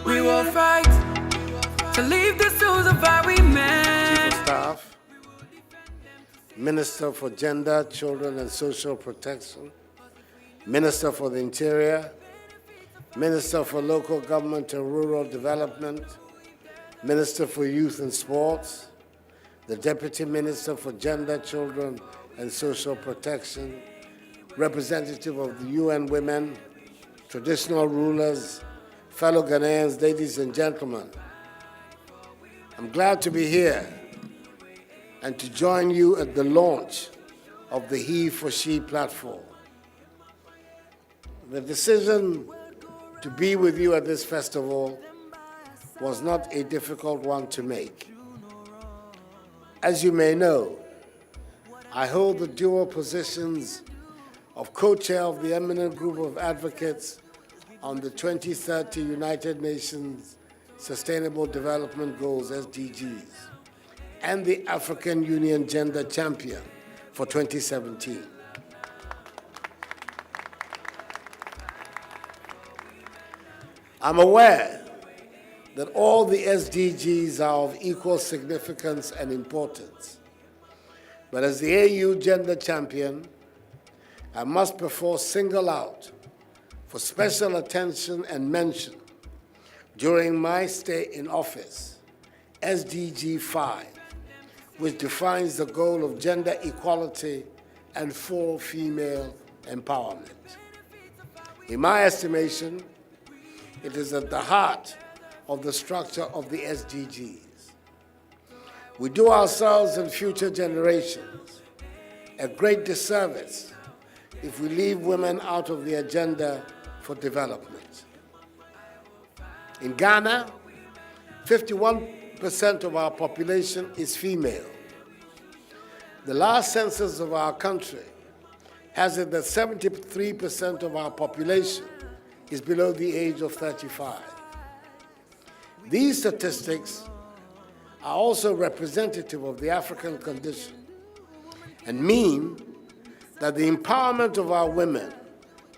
We will fight to leave the souls of our women. Chief of Staff, Minister for Gender, Children and Social Protection, Minister for the Interior, Minister for Local Government and Rural Development, Minister for Youth and Sports, the Deputy Minister for Gender, Children and Social Protection, representative of the UN Women, traditional rulers, fellow Ghanaians, ladies and gentlemen. I'm glad to be here and to join you at the launch of the HeForShe platform. The decision to be with you at this festival was not a difficult one to make. As you may know, I hold the dual positions of co-chair of the eminent group of advocates on the 2030 United Nations Sustainable Development Goals, SDGs, and the African Union Gender Champion for 2017. I'm aware that all the SDGs are of equal significance and importance, but as the AU Gender Champion, I must perforce single out for special attention and mention during my stay in office, SDG 5, which defines the goal of gender equality and full female empowerment. In my estimation, it is at the heart of the structure of the SDGs. We do ourselves and future generations a great disservice if we leave women out of the agenda for development. In Ghana, 51% of our population is female. The last census of our country has it that 73% of our population is below the age of 35. These statistics are also representative of the African condition and mean that the empowerment of our women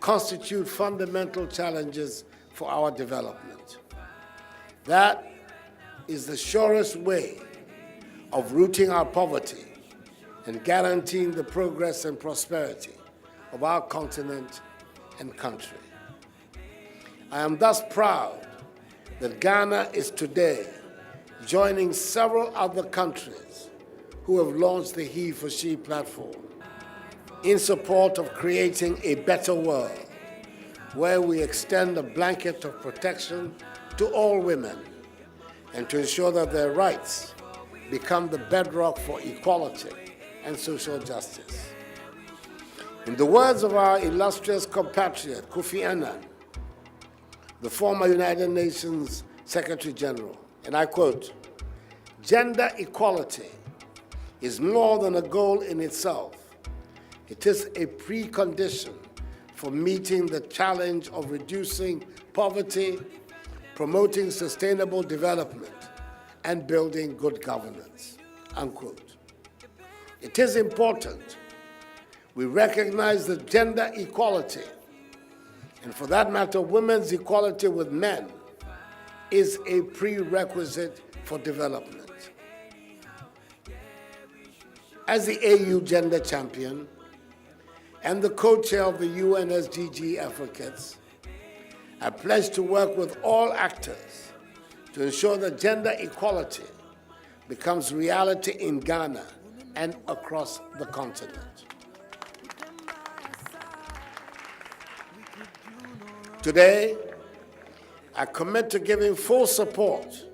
constitute fundamental challenges for our development. That is the surest way of rooting our poverty and guaranteeing the progress and prosperity of our continent and country. I am thus proud that Ghana is today joining several other countries who have launched the HeForShe platform in support of creating a better world where we extend a blanket of protection to all women and to ensure that their rights become the bedrock for equality and social justice. In the words of our illustrious compatriot, Kofi Annan, the former United Nations Secretary General, and I quote, "Gender equality is more than a goal in itself. It is a precondition for meeting the challenge of reducing poverty, promoting sustainable development, and building good governance," unquote. It is important we recognize that gender equality, and for that matter, women's equality with men, is a prerequisite for development. As the AU Gender Champion and the co-chair of the UN SDG advocates, I pledge to work with all actors to ensure that gender equality becomes reality in Ghana and across the continent. Today, I commit to giving full support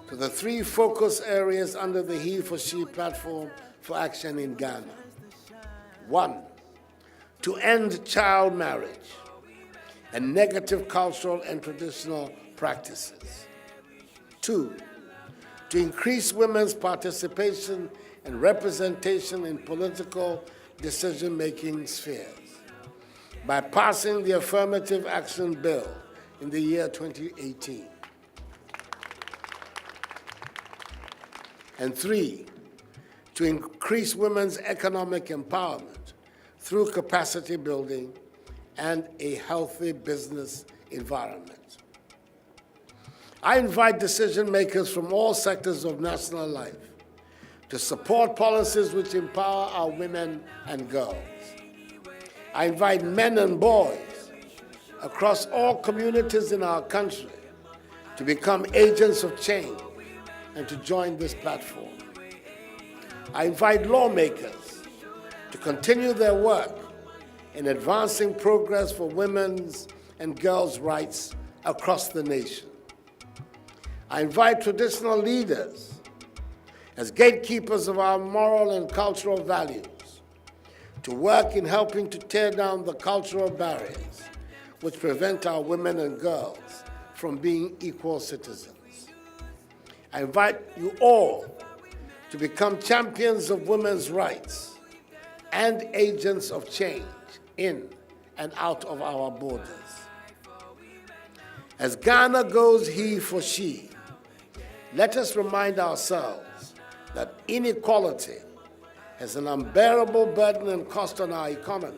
to the three focus areas under the HeForShe platform for action in Ghana. 1, to end child marriage and negative cultural and traditional practices. 2, to increase women's participation and representation in political decision-making spheres by passing the Affirmative Action Bill in the year 2018. And 3, to increase women's economic empowerment through capacity building and a healthy business environment. I invite decision makers from all sectors of national life to support policies which empower our women and girls. I invite men and boys across all communities in our country to become agents of change and to join this platform. I invite lawmakers to continue their work in advancing progress for women's and girls' rights across the nation. I invite traditional leaders as gatekeepers of our moral and cultural values to work in helping to tear down the cultural barriers which prevent our women and girls from being equal citizens. I invite you all to become champions of women's rights and agents of change in and out of our borders. As Ghana goes he for she, let us remind ourselves that inequality has an unbearable burden and cost on our economy,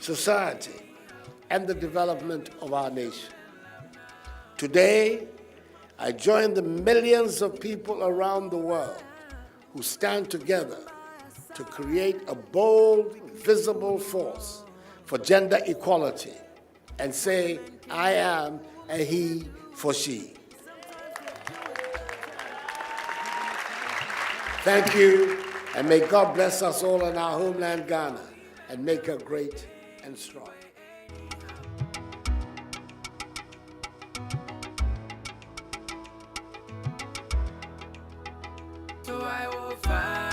society, and the development of our nation. Today, I join the millions of people around the world who stand together to create a bold, visible force for gender equality and say, I am a he for she. Thank you, and may God bless us all in our homeland, Ghana, and make her great and strong. So I will fight.